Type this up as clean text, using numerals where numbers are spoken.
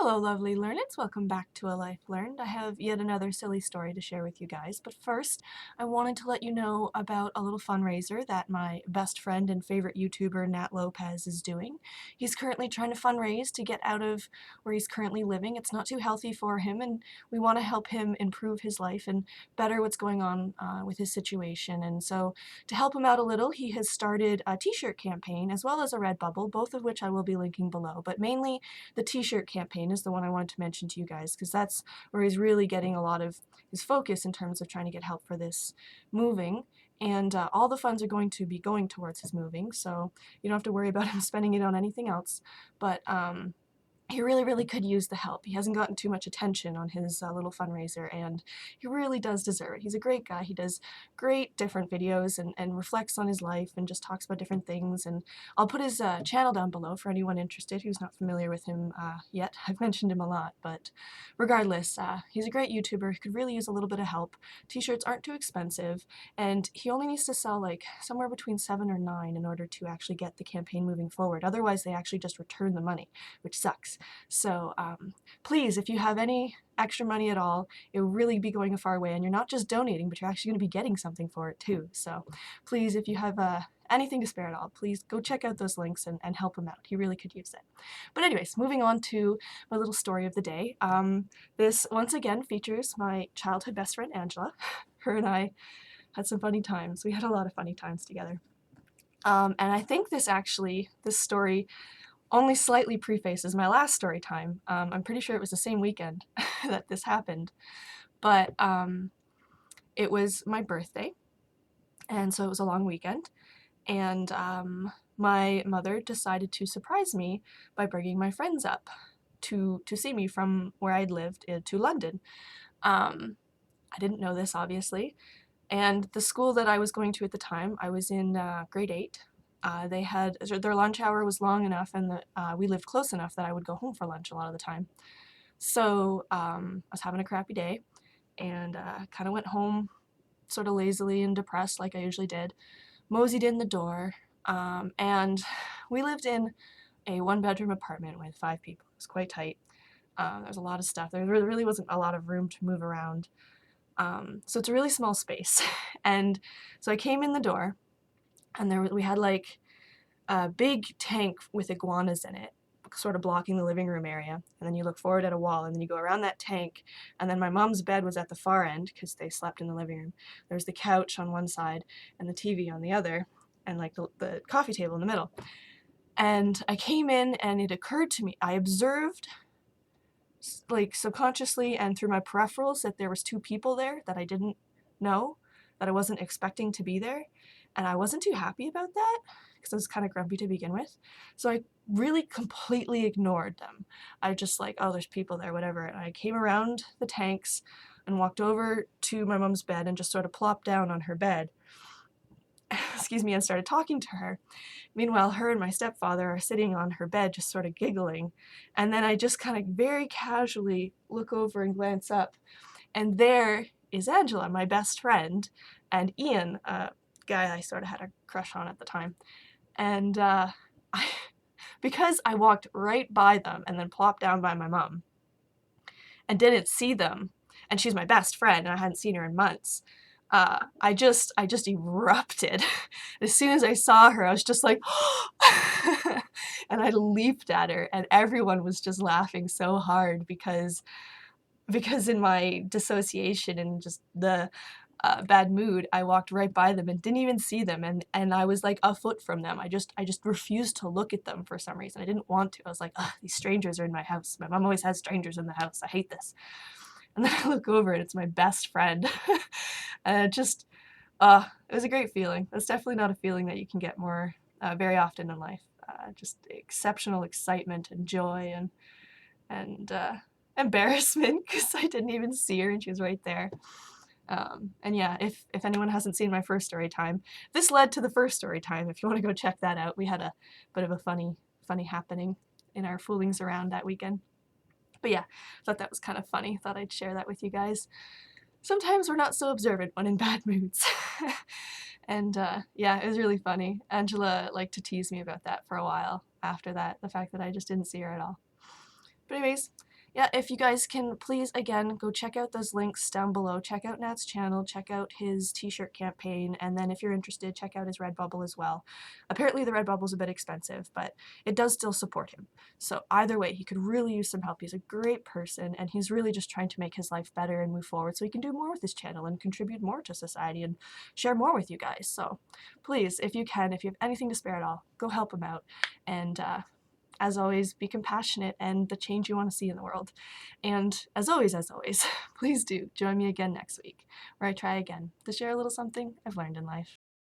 Hello, lovely learneds. Welcome back to A Life Learned. I have yet another silly story to share with you guys, but first, I wanted to let you know about a little fundraiser that my best friend and favorite YouTuber, Nat Lopez, is doing. He's currently trying to fundraise to get out of where he's currently living. It's not too healthy for him, and we want to help him improve his life and better what's going on with his situation. And so, to help him out a little, he has started a t-shirt campaign as well as a Redbubble, both of which I will be linking below, but mainly the t-shirt campaign is the one I wanted to mention to you guys because that's where he's really getting a lot of his focus in terms of trying to get help for this moving. And all the funds are going to be going towards his moving, so you don't have to worry about him spending it on anything else. But he really could use the help. He hasn't gotten too much attention on his little fundraiser, and he really does deserve it. He's a great guy. He does great different videos and reflects on his life and just talks about different things. And I'll put his channel down below for anyone interested who's not familiar with him yet. I've mentioned him a lot, but regardless, he's a great YouTuber. He could really use a little bit of help. T-shirts aren't too expensive, and he only needs to sell like somewhere between 7 or 9 in order to actually get the campaign moving forward. Otherwise, they actually just return the money, which sucks. So please, if you have any extra money at all, it will really be going a far way, and you're not just donating, but you're actually going to be getting something for it too. So please, if you have anything to spare at all, please go check out those links and help him out. He really could use it. But anyways, moving on to my little story of the day. This once again features my childhood best friend Angela. Her and I had some funny times. We had a lot of funny times together. And I think this story only slightly prefaces my last story time. I'm pretty sure it was the same weekend that this happened, but it was my birthday, and so it was a long weekend, and my mother decided to surprise me by bringing my friends up to see me from where I'd lived to London. I didn't know this, obviously, and the school that I was going to at the time, I was in grade 8. They had their lunch hour was long enough, and we lived close enough that I would go home for lunch a lot of the time. So I was having a crappy day, and kind of went home sort of lazily and depressed like I usually did. Moseyed in the door, and we lived in a 1-bedroom apartment with 5 people. It was quite tight. There was a lot of stuff. There really wasn't a lot of room to move around. So it's a really small space. And so I came in the door, and we had like a big tank with iguanas in it, sort of blocking the living room area. And then you look forward at a wall, and then you go around that tank, and then my mom's bed was at the far end because they slept in the living room. There was the couch on one side and the TV on the other, and like the coffee table in the middle. And I came in, and it occurred to me, I observed like subconsciously and through my peripherals that there was 2 people there that I didn't know, that I wasn't expecting to be there. And I wasn't too happy about that because I was kind of grumpy to begin with. So I really completely ignored them. I just like, oh, there's people there, whatever. And I came around the tanks and walked over to my mom's bed and just sort of plopped down on her bed. Excuse me, and started talking to her. Meanwhile, her and my stepfather are sitting on her bed just sort of giggling. And then I just kind of very casually look over and glance up. And there is Angela, my best friend, and Ian, guy I sort of had a crush on at the time. And because I walked right by them and then plopped down by my mom and didn't see them, and she's my best friend and I hadn't seen her in months, I just erupted. As soon as I saw her, I was just like, and I leaped at her, and everyone was just laughing so hard because in my dissociation and just the bad mood, I walked right by them and didn't even see them, and I was like a foot from them. I just refused to look at them for some reason. I didn't want to. I was like, ugh, these strangers are in my house. My mom always has strangers in the house. I hate this. And then I look over and it's my best friend. And it was a great feeling. That's definitely not a feeling that you can get more very often in life. Just exceptional excitement and joy and embarrassment because I didn't even see her and she was right there. And yeah, if anyone hasn't seen my first story time, this led to the first story time. If you want to go check that out, we had a bit of a funny happening in our foolings around that weekend. But yeah, thought that was kind of funny. Thought I'd share that with you guys. Sometimes we're not so observant when in bad moods. And yeah, it was really funny. Angela liked to tease me about that for a while after that, the fact that I just didn't see her at all. But anyways, Yeah, if you guys can please, again, go check out those links down below. Check out Nat's channel, check out his t-shirt campaign, and then if you're interested, check out his Redbubble as well. Apparently the Redbubble's a bit expensive, but it does still support him. So either way, he could really use some help. He's a great person, and he's really just trying to make his life better and move forward so he can do more with his channel and contribute more to society and share more with you guys. So please, if you can, if you have anything to spare at all, go help him out. And as always, be compassionate and the change you want to see in the world. And as always, please do join me again next week, where I try again to share a little something I've learned in life.